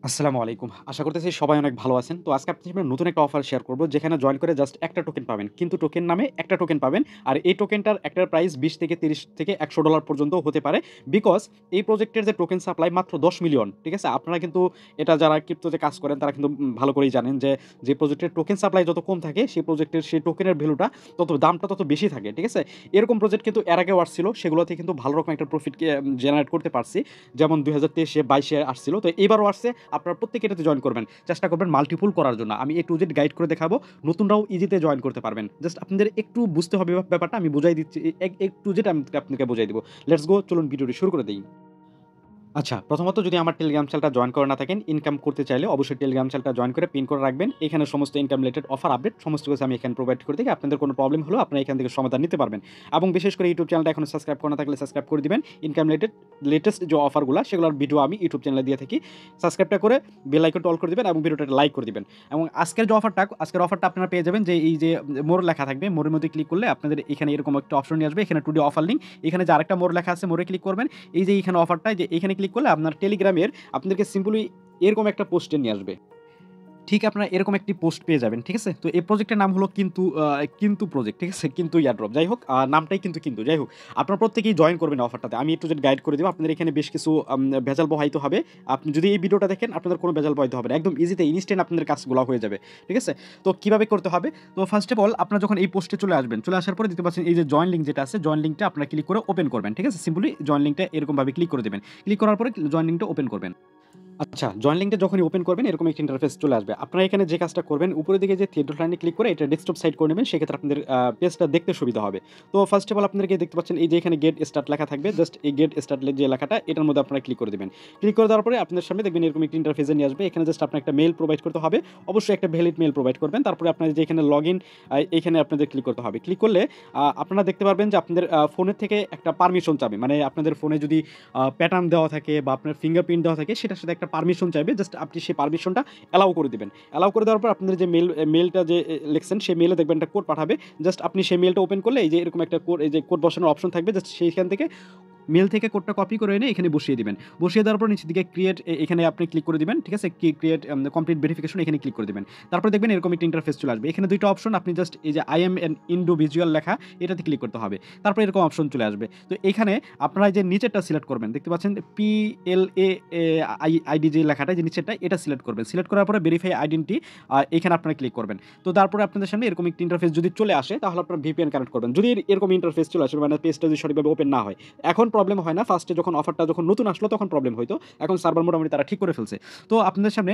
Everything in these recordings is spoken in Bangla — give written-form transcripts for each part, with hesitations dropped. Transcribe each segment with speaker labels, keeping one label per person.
Speaker 1: আসসালামু আলাইকুম। আশা করতেছি সবাই অনেক ভালো আছেন। তো আজকে আপনাদের সামনে নতুন একটা অফার শেয়ার করব, যেখানে জয়েন করে জাস্ট একটা টোকেন পাবেন। কিন্তু টোকেন নামে একটা টোকেন পাবেন। আর এই টোকেনটার একটার প্রাইস ২০ থেকে ৩০ থেকে $১০০ পর্যন্ত হতে পারে। বিকজ এই প্রজেক্টের যে টোকেন সাপ্লাই মাত্র ১০ মিলিয়ন। ঠিক আছে? আপনারা কিন্তু এটা যারা ক্রিপ্টোতে কাজ করেন তারা কিন্তু ভালো করেই জানেন যে প্রজেক্টের টোকেন সাপ্লাই যত কম থাকে সেই প্রজেক্টের সেই টোকেনের ভ্যালুটা দামটা তত বেশি থাকে। ঠিক আছে? এরকম প্রজেক্ট কিন্তু এর আগেও আসছিল। সেগুলোতে কিন্তু ভালো রকম একটা প্রফিট জেনারেট করতে পারছি। যেমন ২০২৩ এ ২২ এ আসছিল। তো এবারও আসছে। আপনারা প্রত্যেকে এটাতে জয়েন করবেন। চেষ্টা করবেন মাল্টিপুল করার জন্য। আমি A to Z গাইড করে দেখাবো। নতুনরাও ইজিতে জয়েন করতে পারবেন। জাস্ট আপনাদের একটু বুঝতে হবে ব্যাপারটা। আমি বুঝাই দিচ্ছি। A to Z আমি আপনাকে বুঝাই দিব। লেটস গো, চলুন ভিডিওটি শুরু করে দেই। আচ্ছা, প্রথমত যদি আমার টেলিগ্রাম চ্যানেলটা জয়েন করে না থাকেন, ইনকাম করতে চাইলে অবশ্যই টেলিগ্রাম চ্যানেলটা জয়েন করে পিন করে রাখবেন। এখানে সমস্ত ইনকাম রিলেটেড অফার আপডেট সমস্ত কিছু আমি এখানে প্রোভাইড করে থাকি। আপনাদের কোনো প্রবলেম হলেও আপনারা এখান থেকে সমাধান নিতে পারবেন। এবং বিশেষ করে ইউটিউব চ্যানেলটা এখনো সাবস্ক্রাইব করা না থাকলে সাবস্ক্রাইব করে দিবেন। ইনকাম রিলেটেড লেটেস্ট যে অফারগুলা সেগুলোর ভিডিও আমি ইউটিউব চ্যানেলে দিয়ে থাকি। সাবস্ক্রাইবটা করে বেল আইকনটা অল করে দিবেন এবং ভিডিওটা লাইক করে দিবেন। এবং আজকের অফারটা আপনারা পেয়ে যাবেন যে এই যে মোর লেখা থাকবে, মোরের মধ্যে ক্লিক করলে আপনাদের এখানে এরকম একটা অপশন নিয়ে আসবে। এখানে টুডে অফার লিঙ্ক। এখানে যে আরেকটা মোর লেখা আছে, মোরে ক্লিক করবেন। এই যে এখানে অফারটা, যে এখানে ক্লিক করলে আপনার টেলিগ্রামের আপনাদেরকে সিম্পলি এরকম একটা পোস্টে নিয়ে আসবে। ঠিক আপনারা এরকম একটি পোস্ট পেয়ে যাবেন। ঠিক আছে? তো এই প্রজেক্টের নাম হলো কিন্তু প্রজেক্ট। ঠিক আছে? কিন্তু এয়ারড্রপ। যাই হোক, নামটাই কিন্তু। যাই হোক, আপনারা প্রত্যেকেই জয়েন করবেন অফারটাতে। আমি একটু জেড গাইড করে দিব। আপনাদের এখানে বেশ কিছু ভেজাল বহাইতে হবে। আপনি যদি এই ভিডিওটা দেখেন, আপনাদের কোনো ভেজাল বহাইতে হবে না। একদম ইজিতে ইনস্ট্যান্ট আপনাদের কাজগুলো হয়ে যাবে। ঠিক আছে? তো কিভাবে করতে হবে? তো ফার্স্ট অফ অল আপনারা যখন এই পোস্টে চলে আসবেন, চলে আসার পরে দেখতে পাচ্ছেন এই যে জয়েন লিঙ্ক যেটা আছে, জয়েন লিঙ্কটা আপনারা ক্লিক করে ওপেন করবেন। ঠিক আছে? সিম্পলি জয়েন লিঙ্কটা এরকমভাবে ক্লিক করে দিবেন। ক্লিক করার পরে জয়েন লিঙ্কটা ওপেন করবেন। আচ্ছা, জয়েন লিঙ্কটা যখনই ওপেন করবেন এরকম একটা ইন্টারফেস চলে আসবে। আপনারা এখানে যে কাজটা করবেন, উপরের দিকে যে থ্রি ডট লাইনে ক্লিক করে এটা ডেস্কটপ সাইড করে নেবেন। সেক্ষেত্রে আপনাদের পেজটা দেখতে সুবিধা হবে। তো ফার্স্ট অফ অল আপনাদেরকে দেখতে পাচ্ছেন এই যে এখানে গেট স্টার্ট লেখা থাকবে। জাস্ট এই গেট স্টার্ট যে লেখাটা, এটার মধ্যে আপনারা ক্লিক করে দিবেন। ক্লিক করে দেওয়ার পরে আপনাদের সামনে দেখবেন এরকম একটা ইন্টারফেসে নিয়ে আসবে। এখানে জাস্ট আপনার একটা মেইল প্রোভাইড করতে হবে। অবশ্যই একটা ভ্যালিড মেইল প্রোভাইড করবেন। তারপরে আপনাদের যে এখানে লগইন, এখানে আপনাদের ক্লিক করতে হবে। ক্লিক করলে আপনারা দেখতে পারবেন যে আপনাদের ফোনের থেকে একটা পারমিশন চাবে। মানে আপনাদের ফোনে যদি প্যাটার্ন দেওয়া থাকে বা আপনার ফিঙ্গারপ্রিন্ট দেওয়া থাকে, সেটার সাথে একটা পারমিশন চাইবে। জাস্ট আপনি সেই পারমিশনটা অ্যালাউ করে দিবেন। অ্যালাউ করে দেওয়ার পর আপনাদের যে মেলটা যে লিখছেন, সেই মেলে দেখবেন একটা কোড পাঠাবে। জাস্ট আপনি সেই মেলটা ওপেন করলে এই যে এরকম একটা কোড, এই যে কোড বসানোর অপশন থাকবে, জাস্ট সেইখান থেকে মেল থেকে কোডটা কপি করে এনে এখানে বসিয়ে দিবেন। বসিয়ে দেওয়ার পর নিচের দিকে ক্রিয়েট, এখানে আপনি ক্লিক করে দিবেন। ঠিক আছে? ক্রিয়েট কমপ্লিট ভেরিফিকেশন, এখানে ক্লিক করে দিবেন। তারপর দেখবেন এরকম একটা ইন্টারফেস চলে আসবে। এখানে দুইটা অপশন, আপনি জাস্ট এই যে আই এম অ্যান ইন্ডিভিজুয়াল লেখা, এটাতে ক্লিক করতে হবে। তারপর এরকম অপশন চলে আসবে। তো এখানে আপনারা যে নিচেরটা সিলেক্ট করবেন, দেখতে পাচ্ছেন PLA আইডি যে লেখাটা, যে নিচেরটা, এটা সিলেক্ট করবেন। সিলেক্ট করার পরে ভেরিফাই আইডেন্টি, এখানে আপনারা ক্লিক করবেন। তো তারপরে আপনাদের সামনে এরকম একটা ইন্টারফেস যদি চলে আসে, তাহলে আপনারা VPN কানেক্ট করবেন। যদি এরকম ইন্টারফেস চলে আসে, মানে পেজটা যদি সঠিকভাবে ওপেন না হয়, এখন প্রবলেম হয় না। ফার্স্টে যখন অফারটা যখন নতুন আসলো তখন প্রবলেম হইতো। এখন সার্ভার মোটামুটি তারা ঠিক করে ফেলছে। তো আপনাদের সামনে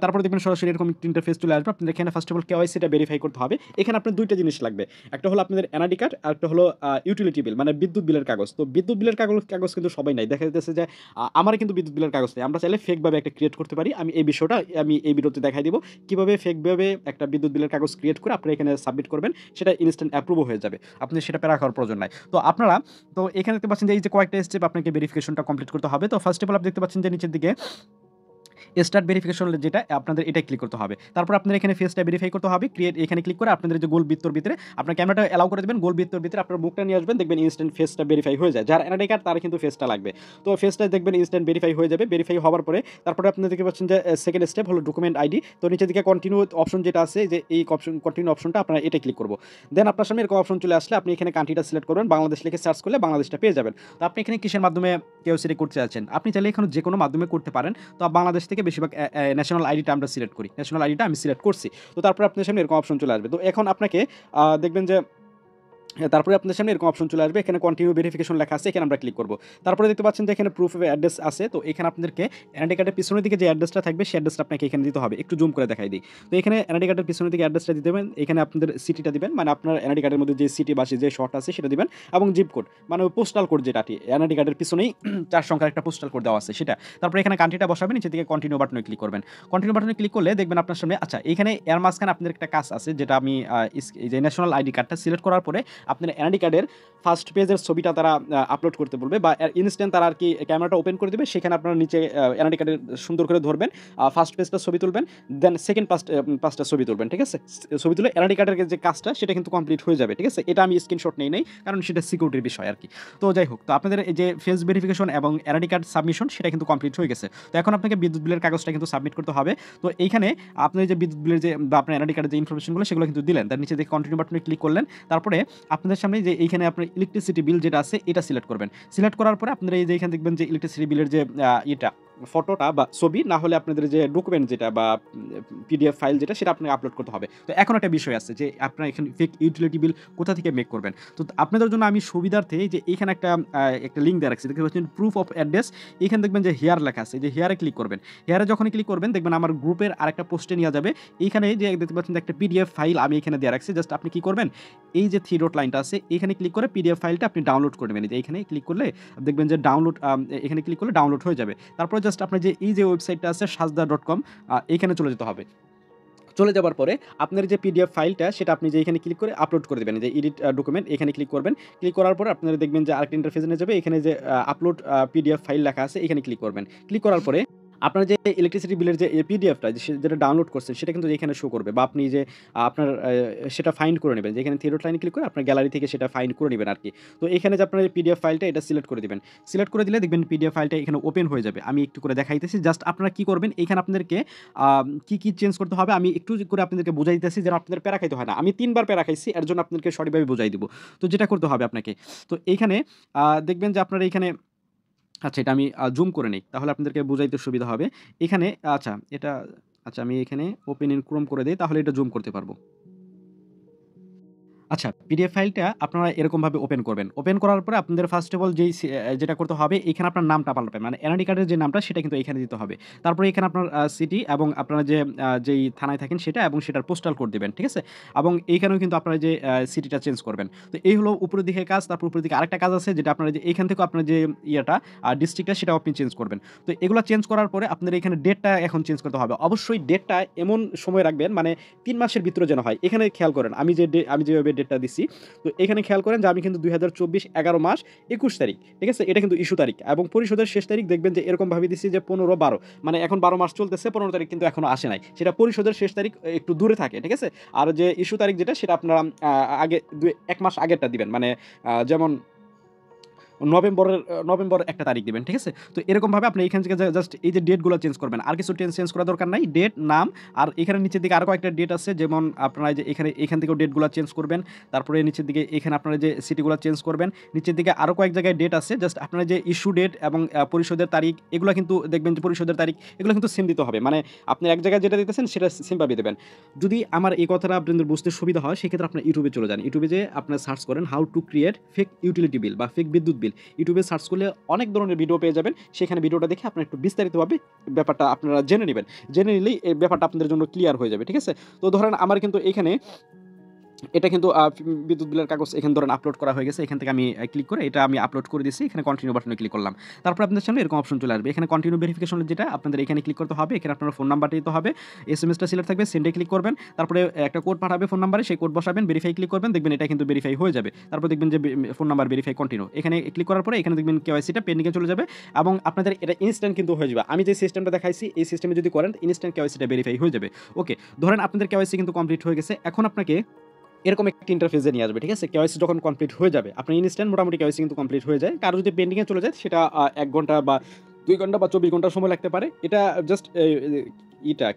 Speaker 1: তারপরে দেখবেন সরাসরি এরকম একটা ইন্টারফেস চলে আসবে। আপনাদের এখানে ফার্স্ট অফ অল KYC-টা ভেরিফাই করতে হবে। এখানে আপনার দুইটা জিনিস লাগবে। একটা হলো আপনাদের এনআইডি কার্ড, আর একটা হলো ইউটিলিটি বিল, মানে বিদ্যুৎ বিলের কাগজ। তো বিদ্যুৎ বিলের কাগজ কিন্তু সবাই নাই। দেখা যাচ্ছে যে আমার কিন্তু বিদ্যুৎ বিলের কাগজ নেই। আমরা চাইলে ফেকভাবে একটা ক্রিয়েট করতে পারি। আমি এই বিষয়টা আমি এই ভিডিওতে দেখাই দিব কিভাবে ফেকভাবে একটা বিদ্যুৎ বিলের কাগজ ক্রিয়েট করে আপনারা এখানে সাবমিট করবেন। সেটা ইনস্ট্যান্ট অ্যাপ্রুভ হয়ে যাবে। আপনি সেটা প্যারা খাওয়ার প্রয়োজন নাই। তো আপনারা, তো এখানে দেখতে পাচ্ছেন যে এই যে কয়েকটা স্টেপ আপনাকে ভেরিফিকেশনটা কমপ্লিট করতে হবে। তো ফার্স্ট অফ অল আপনি দেখতে পাচ্ছেন যে নিচের দিকে স্টার্ট ভেরিফিকেশন, যেটা আপনাদের এটাই ক্লিক করতে হবে। তারপর আপনাদের এখানে ফেসটা ভেরিফাই করতে হবে। ক্রিয়েট, এখানে ক্লিক করে আপনাদের যে গোল বৃত্তর ভিতরে আপনার ক্যামেরাটা অ্যালাউ করে দেবেন। গোল বৃত্তর ভিতরে আপনার মুখটা নিয়ে আসবেন, দেখবেন ইনস্ট্যান্ট ফেসটা ভেরিফাই হয়ে যায়। যার এনআইডি কার্ড তার কিন্তু ফেসটা লাগবে। তো ফেসটা দেখবেন ইনস্ট্যান্ট ভেরিফাই হয়ে যাবে। ভেরিফাই হওয়ার পরে তারপরে আপনি দেখতে পাচ্ছেন যে সেকেন্ড স্টেপ হলো ডকুমেন্ট আইডি। তো নিচের দিকে কন্টিনিউ অপশন যেটা আছে, যে এই অপশন কন্টিনিউ অপশনটা আপনারা এটা ক্লিক করবো। দেন আপনার সামনে এরকম অপশন চলে আসলে আপনি এখানে কান্ট্রিটা সিলেক্ট করবেন। বাংলাদেশ লিখে সার্চ করলে বাংলাদেশটা পেয়ে যাবেন। তো আপনি এখানে কিসের মাধ্যমে কেওসিটি করতে চাচ্ছেন, আপনি চাইলে এখানে যে কোনো মাধ্যমে করতে পারেন। তো বাংলাদেশ থেকে বেশিরভাগ ন্যাশনাল আইডিটা আমরা সিলেক্ট করি। ন্যাশনাল আইডিটা আমি সিলেক্ট করছি। তো তারপরে আপনার সামনে এরকম অপশন চলে আসবে। তো এখন আপনাকে দেখবেন যে তারপরে আপনাদের সামনে এরকম অপশন চলে আসবে। এখানে কন্টিনিউ ভেরিফিকেশন লেখা আছে, এখানে আমরা ক্লিক করব। তারপরে দেখতে পাচ্ছেন যে এখানে প্রুফ অফ অ্যাড্রেস আছে। তো এখানে আপনাদেরকে এনআইডি কার্ডের পিছনের দিকে যে অ্যাড্রেসটা থাকবে, সেই অ্যাড্রেসটা আপনাকে এখানে দিতে হবে। একটু জুম করে দেখাই দিই। তো এখানে এনআইডি কার্ডের পিছনের দিকে অ্যাড্রেসটা দিতে দেবেন। এখানে আপনাদের সিটিটা দিবেন, মানে আপনার এনআইডি কার্ডের মধ্যে যে সিটি বা যে শর্ট আছে সেটা দিবেন। এবং জিপ কোড, মানে ওই পোস্টাল কোড যেটা এনআইডি কার্ডের পিছনেই 4 সংখ্যার একটা পোস্টাল কোড দেওয়া আছে সেটা। তারপরে এখানে কান্ট্রিটা বসাবেন, নিচে দিকে কন্টিনিউ বাটনে ক্লিক করবেন। কন্টিনিউ বাটনে ক্লিক করলে দেখবেন আপনার সামনে, আচ্ছা এখানে এর মাঝখানে আপনাদের একটা কাজ আছে, যেটা আমি এই যে ন্যাশনাল আইডি কার্ডটা সিলেক্ট করার পরে আপনার এনআইডি কার্ডের ফার্স্ট পেজের ছবিটা তারা আপলোড করতে বলবে, বা ইনস্ট্যান্ট তারা আর কি ক্যামেরাটা ওপেন করে দেবে, সেখানে আপনারা নিচে এনআইডি কার্ডের সুন্দর করে ধরবেন, ফার্স্ট পেজটা ছবি তুলবেন, দেন সেকেন্ড পাঁচটা ছবি তুলবেন, ঠিক আছে? ছবি তুলে এনআইডি কার্ডের যে কাজটা সেটা কিন্তু কমপ্লিট হয়ে যাবে, ঠিক আছে? এটা আমি স্ক্রিনশট নেই কারণ সেটা সিকিউরিটির বিষয় আর কি। তো যাই হোক, তো আপনাদের এই যে ফেস ভেরিফিকেশন এবং এনআইডি কার্ড সাবমিশন সেটা কিন্তু কমপ্লিট হয়ে গেছে। তো এখন আপনাকে বিদ্যুৎ বিলের কাগজটা কিন্তু সাবমিট করতে হবে। তো এইখানে আপনি যে বিদ্যুৎ বিলের যে বা আপনার এনআইডি কার্ডের যে ইনফরমেশনগুলো সেগুলো কিন্তু দিলেন, তার নিচে যে কন্টিনিউ বাটনে ক্লিক করলেন, তারপরে আপনাদের সামনে যে এইখানে আপনার ইলেকট্রিসিটি বিল যেটা আছে এটা সিলেক্ট করবেন। সিলেক্ট করার পরে আপনারা এই যে এখানে দেখবেন যে ইলেকট্রিসিটি বিলের যে এটা ফটোটা বা ছবি, না হলে আপনাদের যে ডকুমেন্ট যেটা বা পিডিএফ ফাইল যেটা সেটা আপনাকে আপলোড করতে হবে। তো এখন একটা বিষয় আছে যে আপনারা এখানে ফেক ইউটিলিটি বিল কোথা থেকে মেক করবেন। তো আপনাদের জন্য আমি সুবিধার্থে যে এইখানে একটা লিঙ্ক দেওয়া রাখছি, দেখতে পাচ্ছেন প্রুফ অফ অ্যাড্রেস। এখানে দেখবেন যে হেয়ার লেখা আছে, যে হেয়ারে ক্লিক করবেন। হেয়ারে যখনই ক্লিক করবেন দেখবেন আমার গ্রুপের আরেকটা পোস্টে নিয়ে যাবে। এইখানে যে দেখতে পাচ্ছেন একটা পিডিএফ ফাইল আমি এখানে দেওয়া রাখছি, জাস্ট আপনি কি করবেন, এই যে থ্রি ডট লাইনটা আছে এখানে ক্লিক করে পিডিএফ ফাইলটা আপনি ডাউনলোড করে নেবেন। এইখানে ক্লিক করলে দেখবেন যে ডাউনলোড, এখানে ক্লিক করলে ডাউনলোড হয়ে যাবে। তারপরে জাস্ট আপনার যে এই যে ওয়েবসাইটটা আছে sajda.com, এইখানে চলে যেতে হবে। চলে যাবার পরে আপনার যে পিডিএফ ফাইলটা সেটা আপনি যে এখানে ক্লিক করে আপলোড করে দেবেন, যে এডিট ডকুমেন্ট এখানে ক্লিক করবেন। ক্লিক করার পরে আপনারা দেখবেন যে আরেকটা ইন্টারফেসে নিয়ে যাবে, এখানে যে আপলোড পিডিএফ ফাইল লেখা আছে এখানে ক্লিক করবেন। ক্লিক করার পরে আপনার যে ইলেকট্রিসিটি বিলের যে পিডিএফটা যেটা ডাউনলোড করছেন সেটা কিন্তু এখানে শো করবে, বা আপনি যে আপনার সেটা ফাইন্ড করে নেবেন, যে এখানে থ্রি ডট লাইনে ক্লিক করে আপনার গ্যালারি থেকে সেটা ফাইন্ড করে নেবেন আর কি। তো এখানে যে আপনার পিডিএফ ফাইলটা এটা সিলেক্ট করে দিবেন। সিলেক্ট করে দিলে দেখবেন পিডিএফ ফাইলটা এখানে ওপেন হয়ে যাবে। আমি একটু করে দেখাইতেছি, জাস্ট আপনারা কি করবেন, এখানে আপনাদেরকে কি চেঞ্জ করতে হবে আমি একটু করে আপনাদেরকে বুঝাই দিতেছি, যেন আপনাদের প্যারা খাইতে হয় না। আমি 3 বার প্যারা খাইছি, এর জন্য আপনাদেরকে সঠিকভাবে বুঝাই দিব। তো যেটা করতে হবে আপনাকে, তো এইখানে দেখবেন যে আপনারা এইখানে, আচ্ছা এটা আমি জুম করে নেই, তাহলে আপনাদেরকে বুঝাইতে সুবিধা হবে। এখানে আচ্ছা এটা, আচ্ছা আমি এখানে ওপেন ইন ক্রোম করে দেই, তাহলে এটা জুম করতে পারবো। আচ্ছা, পিডিএফ ফাইলটা আপনারা এরকমভাবে ওপেন করবেন। ওপেন করার পরে আপনাদের ফার্স্ট অফ অল যেটা করতে হবে, এখানে আপনার নামটা পাল্টাবেন। মানে এনআইডি কার্ডের যে নামটা সেটা কিন্তু এখানে দিতে হবে। তারপরে এখানে আপনার সিটি এবং আপনারা যেই থানায় থাকেন সেটা এবং সেটার পোস্টাল কোড দিবেন, ঠিক আছে? এবং এইখানেও কিন্তু আপনারা যে সিটিটা চেঞ্জ করবেন। তো এই হলো উপরের দিকে কাজ। তারপর উপরের দিকে আরেকটা কাজ আছে, যেটা আপনারা যে এইখান থেকেও আপনার যে ইয়েটা ডিস্ট্রিক্টটা সেটাও আপনি চেঞ্জ করবেন। তো এগুলা চেঞ্জ করার পরে আপনাদের এখানে ডেটটা এখন চেঞ্জ করতে হবে। অবশ্যই ডেটটা এমন সময় রাখবেন মানে ৩ মাসের ভিতরে যেন হয়। এখানে খেয়াল করেন আমি যেভাবে ডেটটা দিছি, তো এখানে খেয়াল করেন যে আমি কিন্তু ২০২৪ ১১ মাস ২১ তারিখ, ঠিক আছে? এটা কিন্তু ইস্যু তারিখ, এবং পরিশোধের শেষ তারিখ দেখবেন যে এরকমভাবে দিছি যে ১৫/১২, মানে এখন ১২ মাস চলতেছে, ১৫ তারিখ কিন্তু এখনো আসে নাই। সেটা পরিশোধের শেষ তারিখ একটু দূরে থাকে, ঠিক আছে? আর যে ইস্যু তারিখ যেটা সেটা আপনারা আগে ১ মাস আগেরটা দিবেন। মানে যেমন নভেম্বর ১ তারিখ দিবেন, ঠিক আছে? তো এরকমভাবে আপনি এখান থেকে জাস্ট এই যে ডেটগুলো চেঞ্জ করবেন। আর কিছু চেঞ্জ করার দরকার নাই। ডেট, নাম, আর এখানে নিচের দিকে আরো কয়েকটা ডেট আছে, যেমন আপনারা যে এখান থেকেও ডেটগুলো চেঞ্জ করবেন। তারপরে নিচের দিকে এখানে আপনারা যে সিটিগুলো চেঞ্জ করবেন। নিচের দিকে আরো কয়েক জায়গায় ডেট আছে, জাস্ট আপনারা যে ইস্যু ডেট এবং পরিশোধের তারিখ এগুলো কিন্তু দেখবেন যে পরিশোধের তারিখ এগুলো কিন্তু সেম দিতে হবে। মানে আপনি এক জায়গায় যেটা দিতেছেন সেটা সেমভাবে দেবেন। যদি আমার এই কথাটা আপনাদের বুঝতে সুবিধা হয় সেক্ষেত্রে আপনার ইউটিউবে চলে যান। ইউটিউবে যে আপনারা সার্চ করেন how to create fake utility bill বা ফেক বিদ্যুৎ বিল। ইউটিউবে সার্চ করলে অনেক ধরনের ভিডিও পেয়ে যাবেন। সেখানে ভিডিওটা দেখে আপনারা একটু বিস্তারিতভাবে ব্যাপারটা আপনারা জেনে নেবেন। জেনে নিলেই এই ব্যাপারটা আপনাদের জন্য ক্লিয়ার হয়ে যাবে, ঠিক আছে? তো ধরেন আমার কিন্তু এখানে এটা কিন্তু বিদ্যুৎ বিলের কাগজ এখানে ধরেন আপলোড করা হয়ে গেছে। এখান থেকে আমি ক্লিক করে এটা আমি আপলোড করে দিয়েছি। এখানে কন্টিনিউ বাটনে ক্লিক করলাম। তারপর আপনাদের সামনে এরকম অপশন চলে আসবে। এখানে কন্টিনিউ ভেরিফিকেশনের যেটা আপনাদের এখানে ক্লিক করতে হবে। এখানে আপনার ফোন নাম্বারটা দিতে হবে। এসএমএসটা সিলেক্ট থাকবে, সেন্ডে ক্লিক করবেন। তারপরে একটা কোড পাঠাবে ফোন নাম্বারে, সেই কোড বসাবেন, ভেরিফাই ক্লিক করবেন। দেখবেন এটা কিন্তু ভেরিফাই হয়ে যাবে। তারপর দেখবেন যে ফোন নাম্বার ভেরিফাই কন্টিনিউ। এখানে ক্লিক করার পরে এখানে দেখবেন কেওয়াইসিটা পেন্ডিংয়ে চলে যাবে এবং আপনাদের এটা ইনস্ট্যান্ট কিন্তু হয়ে যাবে। আমি যে সিস্টেমটা দেখাইছি এই সিস্টেমে যদি করেন ইনস্ট্যান্ট কেওয়াইসিটা ভেরিফাই হয়ে যাবে। ওকে, ধরেন আপনাদের কেওয়াইসি কিন্তু কমপ্লিট হয়ে গেছে। এখন আপনাকে এরকম একটা ইন্টারফেসে নিয়ে আসবে, ঠিক আছে? কেওয়াইসি যখন কমপ্লিট হয়ে যাবে, আপনার ইনস্ট্যান্ট মোটামুটি কেওয়াইসি কিন্তু কমপ্লিট হয়ে যায়। কারো যদি পেন্ডিংয়ে চলে যায় সেটা ১ ঘন্টা বা ২ ঘন্টা বা ২৪ ঘন্টা সময় লাগতে পারে। এটা জাস্ট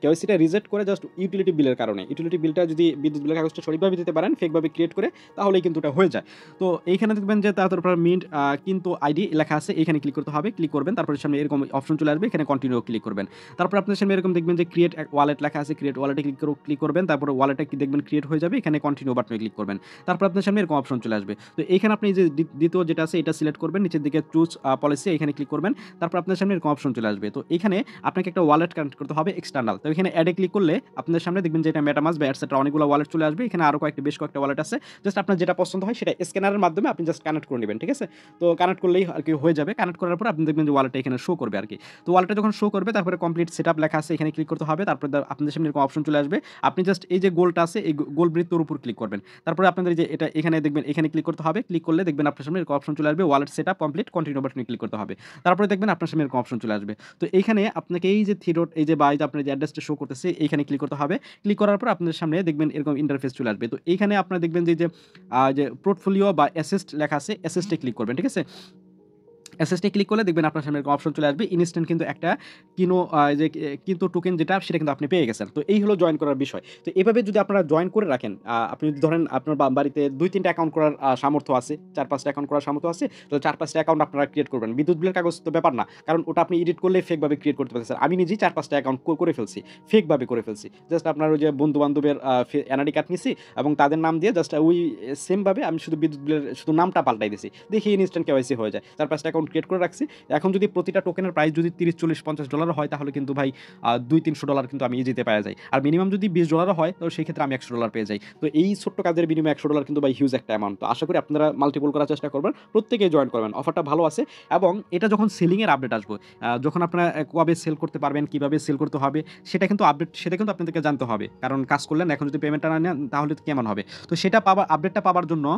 Speaker 1: কেওয়াইসিটা রিজেক্ট করে জাস্ট ইউটিলিটি বিলের কারণে। ইউটিলিটি বিলটা যদি বিদ্যুৎ বিলের কাগজটা সঠিকভাবে দিতে পারেন, ফেকভাবে ক্রিয়েট করে, তাহলেই কিন্তু এটা হয়ে যায়। তো এইখানে দেখবেন যে তারপর মিন্ট কিন্তু আইডি লেখা আছে, এখানে ক্লিক করতে হবে। ক্লিক করবেন, তারপরে সামনে এরকম অপশন চলে আসবে, এখানে কন্টিনিউ ক্লিক করবেন। তারপর আপনার সামনে এরকম দেখবেন যে ক্রিয়েট ওয়ালেট লেখা আছে, ক্রিয়েট ওয়ালেটে ক্লিক করবেন। তারপরে ওয়ালেটটা কি দেখবেন ক্রিয়েট হয়ে যাবে, এখানে কন্টিনিউ বাটনে ক্লিক করবেন। তারপর আপনার সামনে এরকম অপশন চলে আসবে। তো এখানে আপনি যে দ্বিতীয় যেটা আছে এটা সিলেক্ট করবেন, নিচের দিকে চুজ পলিসি এখানে ক্লিক করবেন। তারপর আপনার সামনে এরকম অপশন চলে আসবে। তো এখানে আপনাকে একটা ওয়ালেট কানেক্ট করতে হবে, এক্সটেন্ড এক্সটার্নাল। তো এখানে অ্যাডে ক্লিক করলে আপনাদের সামনে দেখবেন যে এটা মেটামাস্ক বা এটসেট্রা অনেকগুলো ওয়ালেট চলে আসবে। এখানে আরও বেশ কয়েকটা ওয়ালেট আছে। জাস্ট আপনার যেটা পছন্দ হয় সেটা স্ক্যানারের মাধ্যমে আপনি জাস্ট কানেক্ট করে নেবেন, ঠিক আছে? তো কানেক্ট করলেই আরকি হয়ে যাবে। কানেক্ট করার পর আপনি দেখবেন যে ওয়ালেটটা এখানে শো করবে আরকি। তো ওয়ালেটটা যখন শো করবে তারপরে কমপ্লিট সেটআপ লেখা আছে, এখানে ক্লিক করতে হবে। তারপরে আপনাদের সামনে এরকম অপশন চলে আসবে। আপনি জাস্ট এই যে গোলটা আছে এই গোল বৃত্তর উপর ক্লিক করবেন। তারপরে আপনাদের এই যে এটা এখানে দেখবেন এখানে ক্লিক করতে হবে। ক্লিক করলে দেখবেন আপনার সামনে এরকম অপশন চলে আসবে ওয়ালেট সেটআপ কমপ্লিট কন্টিনিউ বাটনে ক্লিক করতে হবে। তারপরে দেখবেন আপনার সামনে এরকম অপশন চলে আসবে। তো এইখানে আপনাকে এই যে থ্রি ডট এই যে বা এই যে আপনার যে অ্যাড্রেসটা শো করতেছে এইখানে ক্লিক করতে হবে। ক্লিক করার পর আপনাদের সামনে দেখবেন এরকম ইন্টারফেস চলে আসবে। তো এইখানে আপনারা দেখবেন যে পোর্টফোলিও বা অ্যাসেস্ট লেখা আছে, অ্যাসেস্টে ক্লিক করবেন, ঠিক আছে? অ্যাসেসটে ক্লিক করলে দেখবেন আপনার সামনে এরকম অপশন চলে আসবে। ইনস্ট্যান্ট কিন্তু একটা কিন্তু টোকেন যেটা সেটা কিন্তু আপনি পেয়ে গেছেন। তো এই হলো জয়েন করার বিষয়। তো এভাবে যদি আপনারা জয়েন করে রাখেন, আপনি যদি ধরেন আপনার বাড়িতে ২-৩ টা অ্যাকাউন্ট করার সামর্থ্য আছে, ৪-৫ টা অ্যাকাউন্ট করার সামর্থ্য আছে, তো ৪-৫ টা অ্যাকাউন্ট আপনারা ক্রিয়েট করবেন। বিদ্যুৎ বিলের কাগজ তো ব্যাপার না। কারণ ওটা আপনি এডিট করলে ফেকভাবে ক্রিয়েট করতে পারতেছেন। আমি নিজেই ৪-৫ টা অ্যাকাউন্ট করে ফেলছি। ফেকভাবে করে ফেলছি। জাস্ট আপনার ওই যে বন্ধু-বান্ধবের এনআইডি কার্ড নিছি এবং তাদের নাম দিয়ে জাস্ট ওই সেমভাবে আমি শুধু বিদ্যুৎ বিলের শুধু নামটা পাল্টাই দিছি। দেখি ইনস্ট্যান্ট কেওয়াইসি হয়ে যায়। ৪-৫ টা অ্যাকাউন্ট ক্রিয়েট করে রাখছি। এখন যদি প্রতিটা টোকেনের প্রাইস যদি $30, $40, $50 হয় তাহলে কিন্তু ভাই $200-300 কিন্তু আমি ইজিতে পাওয়া যায়। আর মিনিমাম যদি $20 হয় তো সেই ক্ষেত্রে আমি $100 পেয়ে যাই। তো এই ছোট্ট কাজের বিনিময়ে $100 কিন্তু ভাই হিউজ একটা অ্যামাউন্ট। তো আশা করি আপনারা মাল্টিপল করার চেষ্টা করবেন। প্রত্যেকেই জয়েন করবেন। অফারটা ভালো আছে এবং এটা যখন সেলিং এর আপডেট আসবে, যখন আপনারা কবে সেল করতে পারবেন, কিভাবে সেল করতে হবে সেটা কিন্তু আপনাদেরকে জানতে হবে। কারণ কাজ করলেন এখন যদি পেমেন্টটা না নেন তাহলে কেমন হবে? তো সেটা আপডেটটা পাওয়ার জন্য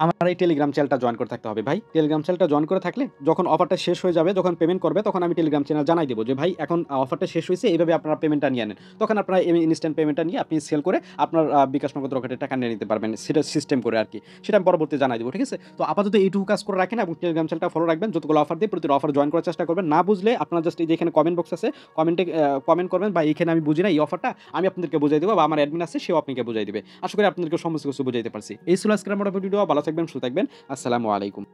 Speaker 1: আমার এই টেলিগ্রাম চ্যানেলটা জয়েন করে থাকতে হবে ভাই। টেলিগ্রাম চ্যানেলটা জয়েন করে থাকলে যখন অফারটা শেষ হয়ে যাবে, যখন পেমেন্ট করবে তখন আমি টেলিগ্রাম চ্যানেল জানাই দেব যে ভাই এখন অফারটা শেষ হয়েছে, এইভাবে আপনারা পেমেন্টটা নিয়ে নেন। তখন আপনারা ইনস্ট্যান্ট পেমেন্টটা নিয়ে আপনি সেল করে আপনার বিকাশ নগদ রকেটের টাকা নিয়ে নিতে পারবেন। সেটা সিস্টেম করে আরকি। সেটা আমি পরবর্তীতে জানাই দেব, ঠিক আছে? তো আপাতত এইটুকু কাজ করে রাখেন এবং টেলিগ্রাম চ্যানেলটা ফলো রাখবেন। যতগুলো অফার দিই প্রতিটা অফার জয়েন করার চেষ্টা করবেন। না বুঝলে আপনারা জাস্ট এই যে এখানে কমেন্ট বক্স আছে, কমেন্টে কমেন্ট করবেন বা এখানে আমি বুঝি না এই অফারটা, আমি আপনাদেরকে বুঝাই দেব বা আমার অ্যাডমিন আছে সেও আপনাকে বুঝাই দিবে। আশা করি আপনাদেরকে সমস্ত কিছু বুঝাইতে পারছি। এই ছিল আজকের আমার ভিডিও। ভালো থাকবেন, সুস্থ থাকবেন। আসসালামু আলাইকুম।